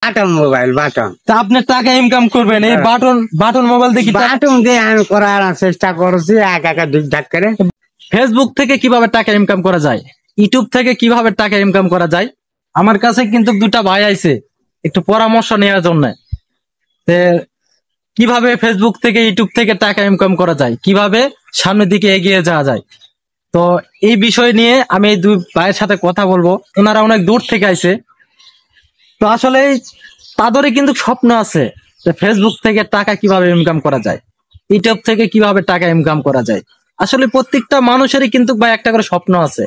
Button mobile button. তা আপনি টাকা ইনকাম করবেন এই বাটন বাটন মোবাইল দিয়ে বাটন দিয়ে আমি করার চেষ্টা করছি একা একা ঢুকঢাক করে। ফেসবুক থেকে কিভাবে টাকা ইনকাম করা যায়, ইউটিউব থেকে কিভাবে টাকা ইনকাম করা যায়, আমার কাছে কিন্তু দুটা ভাই আইছে একটু পরামর্শ নেওয়ার জন্য। কিভাবে ফেসবুক থেকে ইউটিউব থেকে টাকা ইনকাম করা যায়, কিভাবে সামনের দিকে এগিয়ে যাওয়া যায়, তো এই বিষয় নিয়ে আমি এই দুই ভাইয়ের সাথে কথা বলবো। ওনারা অনেক দূর থেকে আইছে, তো আসলে তাদেরই কিন্তু স্বপ্ন আছে যে ফেসবুক থেকে টাকা কিভাবে ইনকাম করা যায়, ইউটিউব থেকে কিভাবে টাকা ইনকাম করা যায়। আসলে প্রত্যেকটা মানুষেরই কিন্তু ভাই একটা করে স্বপ্ন আছে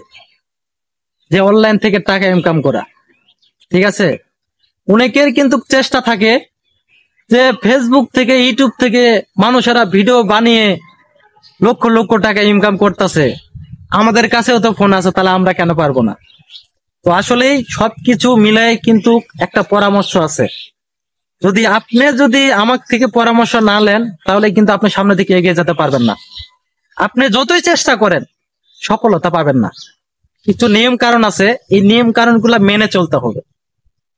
যে অনলাইন থেকে টাকা ইনকাম করা, ঠিক আছে। অনেকের কিন্তু চেষ্টা থাকে যে ফেসবুক থেকে ইউটিউব থেকে মানুষেরা ভিডিও বানিয়ে লক্ষ লক্ষ টাকা ইনকাম করতেছে, আমাদের কাছেও তো ফোন আছে, তাহলে আমরা কেন পারবো না। তো আসলে সবকিছু মিলাই কিন্তু একটা পরামর্শ আছে। যদি আমার থেকে পরামর্শ না নেন তাহলে কিন্তু আপনি সামনের দিকে এগিয়ে যেতে পারবেন না। আপনি যতই চেষ্টা করেন সফলতা পাবেন না। কিছু নিয়ম কারণ আছে, এই নিয়ম কারণগুলো মেনে চলতে হবে।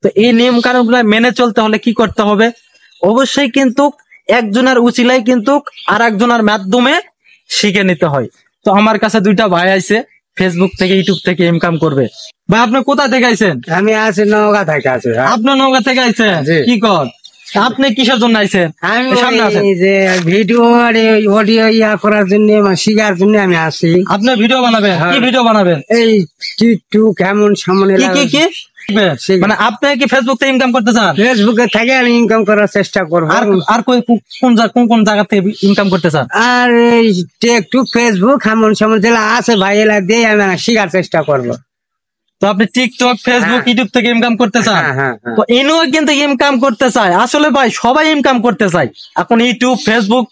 তো এই নিয়ম কারণগুলো মেনে চলতে হলে কি করতে হবে, অবশ্যই কিন্তু একজনের উচিলাই কিন্তু আর একজনের মাধ্যমে শিখে নিতে হয়। তো আমার কাছে দুইটা ভাই আইছে ফেসবুক থেকে ইউটিউব থেকে ইনকাম করবে। ভাই আপনি কোথা থেকে আইছেন? আমি আছি নওগাঁ থেকে আছি। আপনি নওগাঁ থেকে আইছেন? কি কর আপনি কিসের জন্য আইছেন? আমি সামনে আসেন। এই যে ভিডিও আর অডিও ইয়া করার জন্য শিখার জন্য আমি আসি। আপনি ভিডিও বানাবেন? কি ভিডিও বানাবেন? এই টিকটক কেমন সামনে কি মানে আপনি কি ফেসবুক থেকে ইনকাম করতে চান? ফেসবুকে থেকে আমি ইনকাম করার চেষ্টা করবো। আর কোন জায়গা থেকে ইনকাম করতে চান? আর টিকটক ফেসবুক এমন সামন যেটা আছে ভাই এলা দিয়ে আমি শিখার চেষ্টা করবো। তো আপনি টিকটক ফেসবুক ইউটিউব থেকে ইনকাম করতে চান? তো ইনও কিন্তু ইনকাম করতে চায়। আসলে ভাই সবাই ইনকাম করতে চায় এখন, ইউটিউব ফেসবুক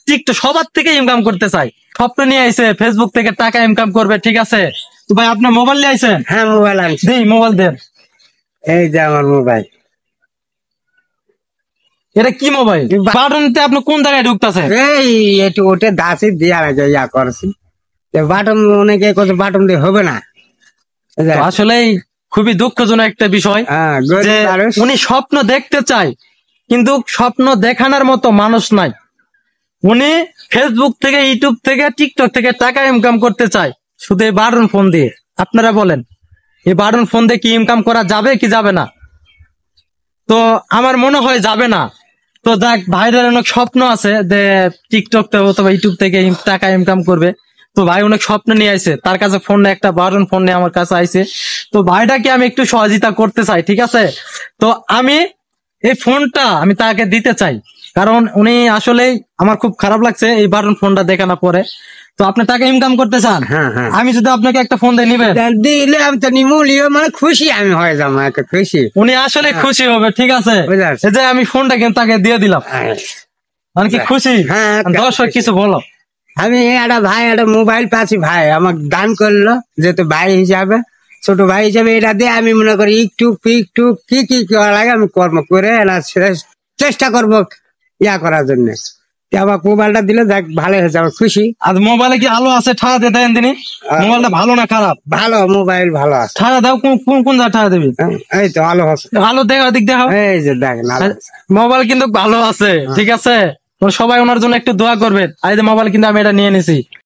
টিকটক সবার থেকে ইনকাম করতে চায়। স্বপ্ন নিয়ে আইছে ফেসবুক থেকে টাকা ইনকাম করবে, ঠিক আছে। তো ভাই আপনার মোবাইল নিয়ে আইছেন? হ্যাঁ মোবাইল আনছি। দেই মোবাইল দেন। এই যে আমার মোবাইল। এটা কি মোবাইল? বাটনতে আপনি কোন জায়গায় ঢুকতেছেন? এই একটু ওটা দাসি দিয়া ইয়া করছি। বাটন অনেকে বাটন দিয়ে হবে না। আসলে খুবই দুঃখজনক একটা বিষয় যে উনি স্বপ্ন দেখতে চায় কিন্তু স্বপ্ন দেখানোর মতো মানুষ নাই। উনি ফেসবুক থেকে ইউটিউব থেকে টিকটক থেকে টাকা ইনকাম করতে চায় শুধু এই বাটন ফোন দিয়ে। আপনারা বলেন এই বাটন ফোন দিয়ে কি ইনকাম করা যাবে কি যাবে না? তো আমার মনে হয় যাবে না। তো যাক, ভাইদের অনেক স্বপ্ন আছে যে টিকটক থেকে অথবা ইউটিউব থেকে টাকা ইনকাম করবে। তো ভাই অনেক স্বপ্ন নিয়ে আইছে, তার কাছে ফোন একটা বাটন ফোন নিয়ে আমার কাছে আইছে। তো ভাইটাকে আমি একটু সহযোগিতা করতে চাই, ঠিক আছে। তো আমি এই ফোনটা আমি তাকে দিতে চাই, কারণ উনি আসলে আমার খুব খারাপ লাগছে এই বাটন ফোনটা দেখানোর পরে। তো আপনি টাকা ইনকাম করতে চান, আমি যদি আপনাকে একটা ফোন দিয়ে নিবেন? দিলে আমি তো নিমুলিও মানে খুশি আমি হয়ে যাবো, খুশি। উনি আসলে খুশি হবে, ঠিক আছে। এই যে আমি ফোনটা কিন্তু তাকে দিয়ে দিলাম, মানে কি খুশি? দর্শক কিছু বলো। আমি একটা ভাই একটা মোবাইল পাচ্ছি, ভাই আমাকে দান করলো যেহেতু ভাই হিসাবে, ছোট ভাই হিসাবে। এটা দিয়ে আমি মনে করি একটু কি কি করা লাগে আমি কর্ম করে চেষ্টা করবো ইয়া করার জন্য। আবার মোবাইলটা দিলে দেখ ভালো হয়ে যাবে, খুশি। আর মোবাইলে কি আলো আছে? ঠাড়া দিয়ে দেন তিনি। মোবাইলটা ভালো না খারাপ? ভালো মোবাইল, ভালো আছে। ঠাড়া দাও। কোন জায়গা ঠাড়া দিবি? এই তো আলো আছে। আলো দেখা দিক দেখাও। এই যে দেখেন মোবাইল কিন্তু ভালো আছে, ঠিক আছে। সবাই ওনার জন্য একটু দোয়া করবেন। আর মোবাইল কিন্তু আমি এটা নিয়ে নিছি।